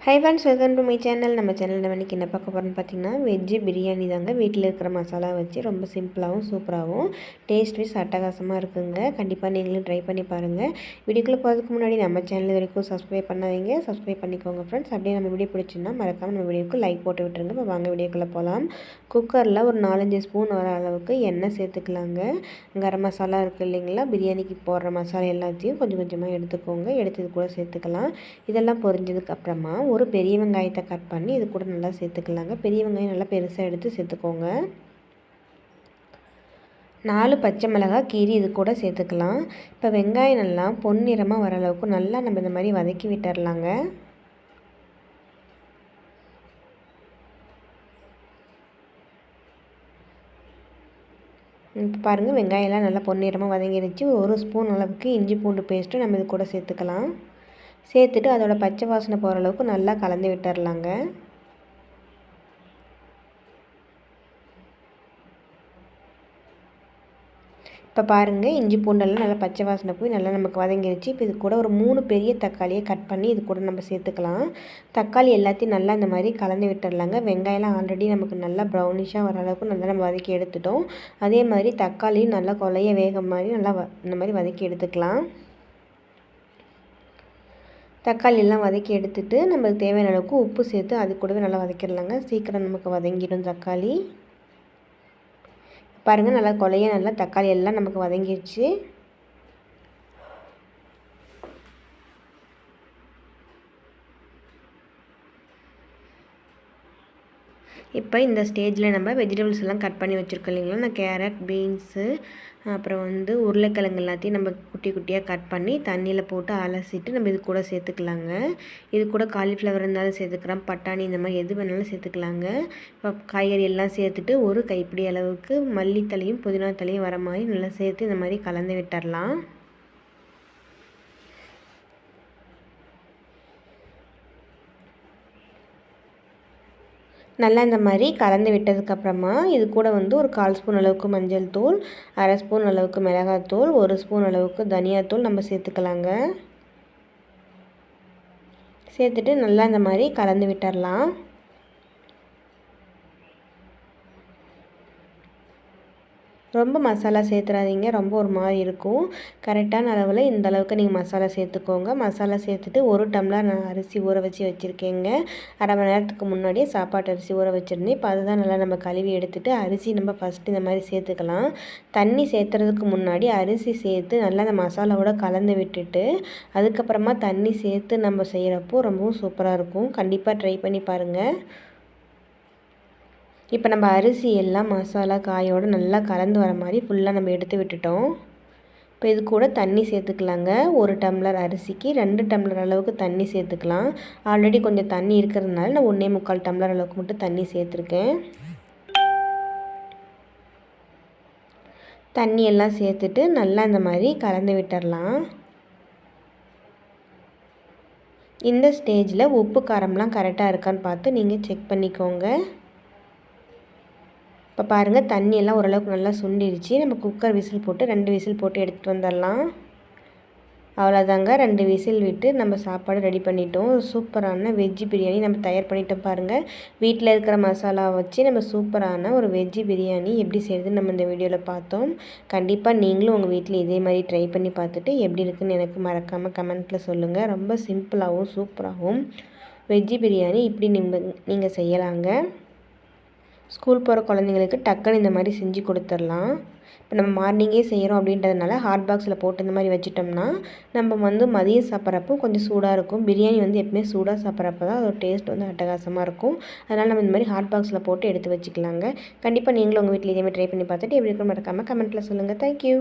Hi friends, welcome to my channel. நம்ம சேனலில் இன்றைக்கி என்ன பார்க்க போகிறோன்னு பார்த்தீங்கன்னா, வெஜ்ஜு பிரியாணி தாங்க. வீட்டில் இருக்கிற மசாலா வச்சு ரொம்ப சிம்பிளாகவும் சூப்பராகவும் டேஸ்ட் வைஸ் அட்டகாசமாக இருக்குங்க. கண்டிப்பாக நீங்களும் ட்ரை பண்ணி பாருங்கள். வீடியோக்குள்ளே போகிறதுக்கு முன்னாடி நம்ம சேனல் வரைக்கும் சப்ஸ்கிரைப் பண்ணாதீங்க, சப்ஸ்கிரைப் பண்ணிக்கோங்க ஃப்ரெண்ட்ஸ். அப்படியே நம்ம வீடியோ பிடிச்சிருந்தா மறக்காமல் நம்ம வீடியோக்கு லைக் போட்டு விட்டுருங்க. இப்போ வாங்க வீடியோக்குள்ளே போகலாம். குக்கரில் ஒரு 4-5 ஸ்பூன் வர அளவுக்கு எண்ணெய் சேர்த்துக்கலாங்க. கரம் மசாலா இருக்குது இல்லைங்களா, பிரியாணிக்கு போடுற மசாலா எல்லாத்தையும் கொஞ்சம் கொஞ்சமாக எடுத்துக்கோங்க. எடுத்தது கூட சேர்த்துக்கலாம். இதெல்லாம் பொரிஞ்சதுக்கு அப்புறமா ஒரு பெரிய வெங்காயத்தை கட் பண்ணி இது கூட நல்லா சேர்த்துக்கலாங்க. பெரிய வெங்காயம் நல்லா பெருசாக எடுத்து சேர்த்துக்கோங்க. 4 பச்சை மிளகாய் கீரி இது கூட சேர்த்துக்கலாம். இப்போ வெங்காயம் நல்லா பொன்னிறமாக வர அளவுக்கு நல்லா நம்ம இந்த மாதிரி வதக்கி விட்டுறலாங்க. இப்போ பாருங்கள், வெங்காயம்லாம் நல்லா பொன்னிறமாக வதங்கிடுச்சு. 1 ஸ்பூன் அளவுக்கு இஞ்சி பூண்டு பேஸ்ட்டு நம்ம இது கூட சேர்த்துக்கலாம். சேர்த்துட்டு அதோட பச்சை வாசனை போகிற அளவுக்கு நல்லா கலந்து விட்டுறலாங்க. இப்போ பாருங்கள், இஞ்சி பூண்டெல்லாம் நல்லா பச்சை வாசனை போய் நல்லா நமக்கு வதங்கிடுச்சு. இப்போ இது கூட ஒரு 3 பெரிய தக்காளியை கட் பண்ணி இது கூட நம்ம சேர்த்துக்கலாம். தக்காளி எல்லாத்தையும் நல்லா இந்த மாதிரி கலந்து விட்டுறலாங்க. வெங்காயம்லாம் ஆல்ரெடி நமக்கு நல்லா ப்ரௌனிஷாக வர அளவுக்கு நல்லா நம்ம வதக்கி எடுத்துட்டோம். அதே மாதிரி தக்காளியும் நல்லா கொலைய வேக மாதிரி நல்லா இந்த மாதிரி வதக்கி எடுத்துக்கலாம். தக்காளி எல்லாம் வதக்கி எடுத்துட்டு நமக்கு தேவையான அளவுக்கு உப்பு சேர்த்து அது கூடவே நல்லா வதக்கிடலாங்க. சீக்கிரம் நமக்கு வதங்கிடும் தக்காளி. பாருங்கள், நல்லா கொலைய நல்லா தக்காளி எல்லாம் நமக்கு வதங்கிடுச்சு. இப்போ இந்த ஸ்டேஜில் நம்ம வெஜிடபிள்ஸ் எல்லாம் கட் பண்ணி வச்சுருக்கோம் இல்லைங்களா, நான் கேரட், பீன்ஸு, அப்புறம் உருளைக்கிழங்கு எல்லாத்தையும் நம்ம குட்டி குட்டியாக கட் பண்ணி தண்ணியில் போட்டு அலசிட்டு நம்ம இது கூட சேர்த்துக்கலாங்க. இது கூட காலிஃப்ளவர் இருந்தாலும் சேர்த்துக்கலாம், பட்டாணி இந்த மாதிரி எது வேணாலும் சேர்த்துக்கலாங்க. இப்போ காய்கறி எல்லாம் சேர்த்துட்டு ஒரு கைப்பிடி அளவுக்கு மல்லித்தலையும் புதினா தலையும் வர மாதிரி நல்லா சேர்த்து இந்த மாதிரி கலந்து விட்டுறலாம். நல்லா இந்த மாதிரி கலந்து விட்டதுக்கப்புறமா இது கூட ஒரு 1/4 ஸ்பூன் அளவுக்கு மஞ்சள் தூள், 1/2 ஸ்பூன் அளவுக்கு மிளகாத்தூள், 1 ஸ்பூன் அளவுக்கு தனியாத்தூள் நம்ம சேர்த்துக்கலாங்க. சேர்த்துட்டு நல்லா இந்த மாதிரி கலந்து விட்டுறலாம். ரொம்ப மசாலா சேர்த்துறாதீங்க, ரொம்ப ஒரு மாதிரி இருக்கும். கரெக்டான அளவில் இந்த அளவுக்கு நீங்கள் மசாலா சேர்த்துக்கோங்க. மசாலா சேர்த்துட்டு 1 டம்ளர் நான் அரிசி ஊற வச்சு வச்சுருக்கேங்க. அரை மணி நேரத்துக்கு முன்னாடியே சாப்பாட்டு அரிசி ஊற வச்சுருந்தேன். இப்போ அதுதான் நல்லா நம்ம கழுவி எடுத்துகிட்டு அரிசி நம்ம ஃபஸ்ட்டு இந்த மாதிரி சேர்த்துக்கலாம். தண்ணி சேர்த்துறதுக்கு முன்னாடி அரிசி சேர்த்து நல்லா அந்த மசாலாவோட கலந்து விட்டுட்டு அதுக்கப்புறமா தண்ணி சேர்த்து நம்ம செய்கிறப்போ ரொம்பவும் சூப்பராக இருக்கும். கண்டிப்பாக ட்ரை பண்ணி பாருங்கள். இப்போ நம்ம அரிசி எல்லாம் மசாலா காயோடு நல்லா கலந்து வர மாதிரி ஃபுல்லாக நம்ம எடுத்து விட்டுட்டோம். இப்போ இது கூட தண்ணி சேர்த்துக்கலாங்க. 1 டம்ளர் அரிசிக்கு 2 டம்ளர் அளவுக்கு தண்ணி சேர்த்துக்கலாம். ஆல்ரெடி கொஞ்சம் தண்ணி இருக்கிறதுனால நான் 1.25 டம்ளர் அளவுக்கு மட்டும் தண்ணி சேர்த்துருக்கேன். தண்ணி எல்லாம் சேர்த்துட்டு நல்லா இந்த மாதிரி கலந்து விட்டுறலாம். இந்த ஸ்டேஜில் உப்பு காரம்லாம் கரெக்டாக இருக்கான்னு பார்த்து நீங்கள் செக் பண்ணிக்கோங்க. இப்போ பாருங்கள், தண்ணி எல்லாம் ஓரளவுக்கு நல்லா சுண்டிடுச்சு. நம்ம குக்கர் விசில் போட்டு 2 விசில் போட்டு எடுத்துகிட்டு வந்துடலாம். அவ்வளோதாங்க, 2 விசில் விட்டு நம்ம சாப்பாடு ரெடி பண்ணிட்டோம். சூப்பரான வெஜ்ஜு பிரியாணி நம்ம தயார் பண்ணிட்டோம். பாருங்கள், வீட்டில் இருக்கிற மசாலா வச்சு நம்ம சூப்பரான ஒரு வெஜ்ஜு பிரியாணி எப்படி செய்யுதுன்னு நம்ம இந்த வீடியோவில் பார்த்தோம். கண்டிப்பாக நீங்களும் உங்கள் வீட்டில் இதே மாதிரி ட்ரை பண்ணி பார்த்துட்டு எப்படி இருக்குதுன்னு எனக்கு மறக்காமல் கமெண்ட்டில் சொல்லுங்கள். ரொம்ப சிம்பிளாகவும் சூப்பராகவும் வெஜ்ஜு பிரியாணி இப்படி நீங்கள் செய்யலாங்க. ஸ்கூல் போகிற குழந்தைங்களுக்கு டக்குன்னு இந்த மாதிரி செஞ்சு கொடுத்துடலாம். இப்போ நம்ம மார்னிங்கே செய்கிறோம் அப்படின்றதுனால ஹாட் பாக்ஸில் போட்டு இந்த மாதிரி வச்சிட்டோம்னா நம்ம மதியம் சாப்பிட்றப்போ கொஞ்சம் சூடாக இருக்கும். பிரியாணி எப்பவுமே சூடாக சாப்பிட்றப்ப தான் அதோட டேஸ்ட் அட்டகாசமாக இருக்கும். அதனால் நம்ம இந்த மாதிரி ஹாட் பாக்ஸில் போட்டு எடுத்து வச்சுக்கலாங்க. கண்டிப்பாக நீங்களும் உங்கள் வீட்டில் இதே மாதிரி ட்ரை பண்ணி பார்த்துட்டு எப்படி இருக்குன்னு மறக்காமல் கமெண்ட்டில் சொல்லுங்கள். தேங்க்யூ.